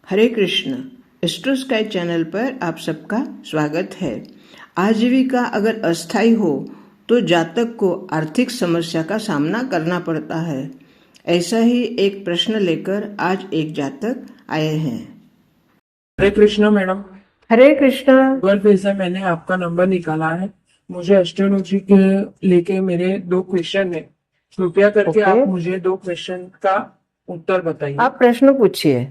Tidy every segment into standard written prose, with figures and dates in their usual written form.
हरे Krishna. Astro sky channel पर आप सबका स्वागत है। आजीविका अगर अस्थायी हो तो जातक को आर्थिक समस्या का सामना करना पड़ता है। ऐसा ही एक प्रश्न लेकर आज एक जातक आए हैं। हरे कृष्णा मैडम। हरे कृष्ण। गूगल पे से मैंने आपका नंबर निकाला है। मुझे एस्ट्रोलॉजी के लेके मेरे 2 क्वेश्चन है। कृपया करके ओके। आप मुझे 2 क्वेश्चन का उत्तर बताइए। आप प्रश्न पूछिए।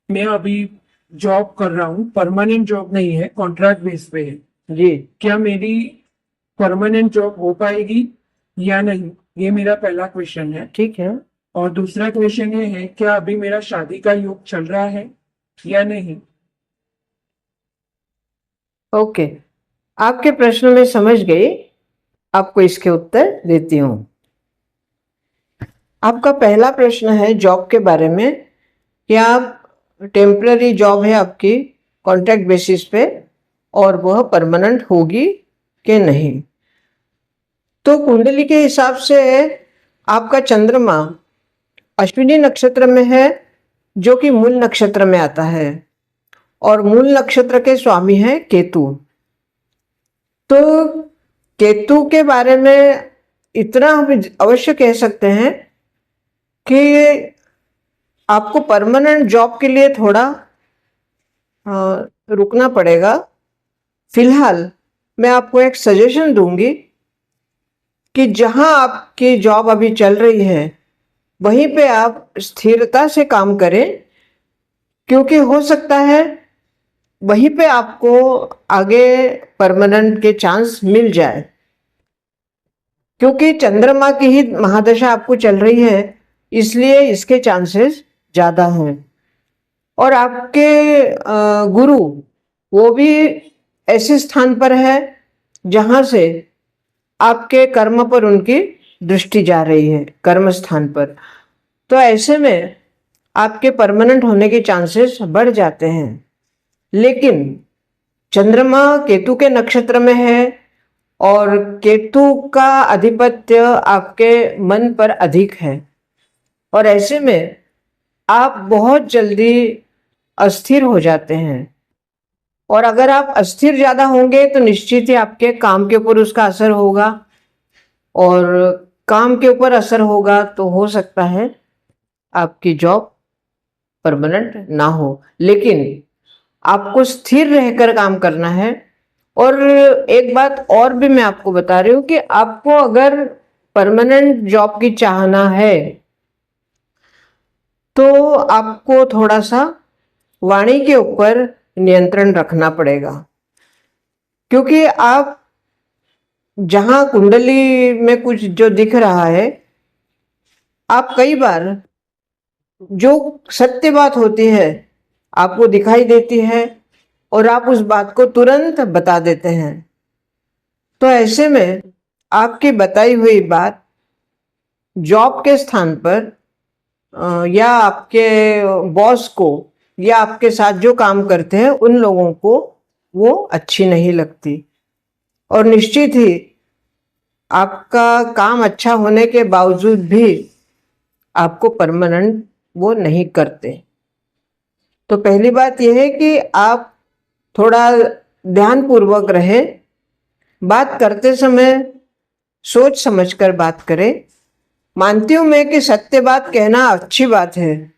मैं अभी जॉब कर रहा हूँ, परमानेंट जॉब नहीं है, कॉन्ट्रैक्ट बेस पे है। जी। क्या मेरी परमानेंट जॉब हो पाएगी या नहीं, ये मेरा पहला क्वेश्चन है। ठीक है। और दूसरा क्वेश्चन ये है, क्या अभी मेरा शादी का योग चल रहा है या नहीं। ओके, आपके प्रश्न में समझ गई। आपको इसके उत्तर देती हूँ। आपका पहला प्रश्न है जॉब के बारे में। क्या टेम्पररी जॉब है आपकी कॉन्ट्रैक्ट बेसिस पे और वह परमानेंट होगी कि नहीं। तो कुंडली के हिसाब से आपका चंद्रमा अश्विनी नक्षत्र में है, जो कि मूल नक्षत्र में आता है, और मूल नक्षत्र के स्वामी हैं केतु। तो केतु के बारे में इतना हम अवश्य कह सकते हैं कि आपको परमानेंट जॉब के लिए थोड़ा रुकना पड़ेगा। फिलहाल मैं आपको एक सजेशन दूंगी कि जहां आपकी जॉब अभी चल रही है वहीं पे आप स्थिरता से काम करें, क्योंकि हो सकता है वहीं पे आपको आगे परमानेंट के चांस मिल जाए, क्योंकि चंद्रमा की ही महादशा आपको चल रही है, इसलिए इसके चांसेस ज़्यादा हैं। और आपके गुरु वो भी ऐसे स्थान पर है जहाँ से आपके कर्म पर उनकी दृष्टि जा रही है, कर्म स्थान पर। तो ऐसे में आपके परमानेंट होने के चांसेस बढ़ जाते हैं। लेकिन चंद्रमा केतु के नक्षत्र में है और केतु का आधिपत्य आपके मन पर अधिक है, और ऐसे में आप बहुत जल्दी अस्थिर हो जाते हैं। और अगर आप अस्थिर ज़्यादा होंगे तो निश्चित ही आपके काम के ऊपर उसका असर होगा, और काम के ऊपर असर होगा तो हो सकता है आपकी जॉब परमानेंट ना हो। लेकिन आपको स्थिर रहकर काम करना है। और एक बात और भी मैं आपको बता रही हूँ कि आपको अगर परमानेंट जॉब की चाहना है तो आपको थोड़ा सा वाणी के ऊपर नियंत्रण रखना पड़ेगा, क्योंकि आप जहां कुंडली में कुछ जो दिख रहा है, आप कई बार जो सत्य बात होती है आपको दिखाई देती है और आप उस बात को तुरंत बता देते हैं। तो ऐसे में आपकी बताई हुई बात जॉब के स्थान पर या आपके बॉस को या आपके साथ जो काम करते हैं उन लोगों को वो अच्छी नहीं लगती, और निश्चित ही आपका काम अच्छा होने के बावजूद भी आपको परमानेंट वो नहीं करते। तो पहली बात यह है कि आप थोड़ा ध्यानपूर्वक रहें, बात करते समय सोच समझकर बात करें। मानती हूं मैं कि सत्य बात कहना अच्छी बात है,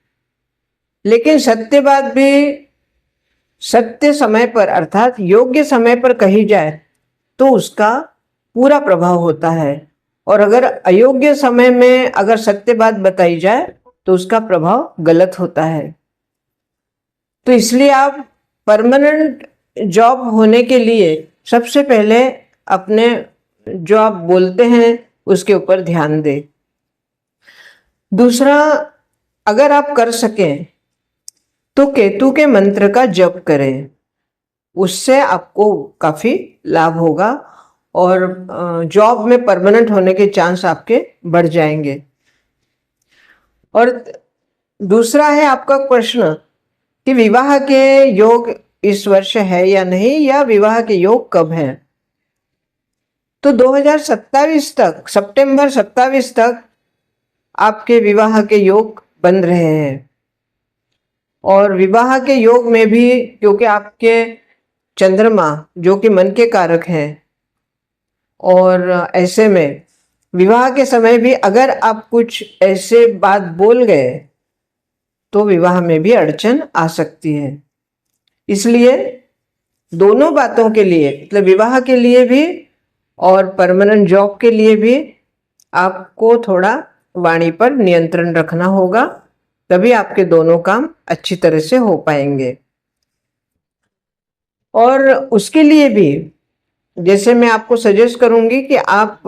लेकिन सत्य बात भी सत्य समय पर अर्थात योग्य समय पर कही जाए तो उसका पूरा प्रभाव होता है, और अगर अयोग्य समय में अगर सत्य बात बताई जाए तो उसका प्रभाव गलत होता है। तो इसलिए आप परमानेंट जॉब होने के लिए सबसे पहले अपने जो आप बोलते हैं उसके ऊपर ध्यान दें। दूसरा, अगर आप कर सकें तो केतु के मंत्र का जप करें, उससे आपको काफी लाभ होगा और जॉब में परमानेंट होने के चांस आपके बढ़ जाएंगे। और दूसरा है आपका प्रश्न कि विवाह के योग इस वर्ष है या नहीं, या विवाह के योग कब है। तो 2027 तक, सितंबर 27 तक आपके विवाह के योग बन रहे हैं। और विवाह के योग में भी, क्योंकि आपके चंद्रमा जो कि मन के कारक हैं, और ऐसे में विवाह के समय भी अगर आप कुछ ऐसे बात बोल गए तो विवाह में भी अड़चन आ सकती है। इसलिए दोनों बातों के लिए, मतलब विवाह के लिए भी और परमानेंट जॉब के लिए भी आपको थोड़ा वाणी पर नियंत्रण रखना होगा, तभी आपके दोनों काम अच्छी तरह से हो पाएंगे। और उसके लिए भी जैसे मैं आपको सजेस्ट करूंगी कि आप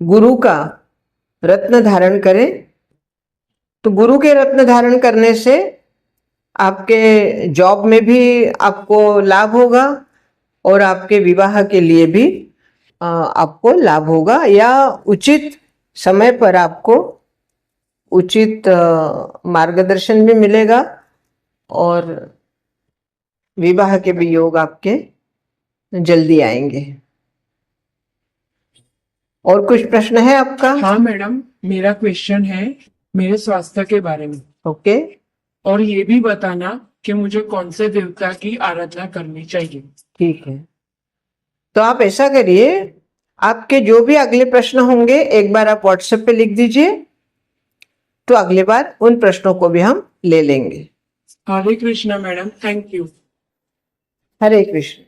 गुरु का रत्न धारण करें। तो गुरु के रत्न धारण करने से आपके जॉब में भी आपको लाभ होगा और आपके विवाह के लिए भी आपको लाभ होगा, या उचित समय पर आपको उचित मार्गदर्शन भी मिलेगा और विवाह के भी योग आपके जल्दी आएंगे। और कुछ प्रश्न है आपका? हाँ मैडम, मेरा क्वेश्चन है मेरे स्वास्थ्य के बारे में, ओके, और ये भी बताना कि मुझे कौन से देवता की आराधना करनी चाहिए। ठीक है। तो आप ऐसा करिए, आपके जो भी अगले प्रश्न होंगे एक बार आप व्हाट्सएप पे लिख दीजिए, तो अगली बार उन प्रश्नों को भी हम ले लेंगे। Hare Krishna madam, thank you. Hare Krishna.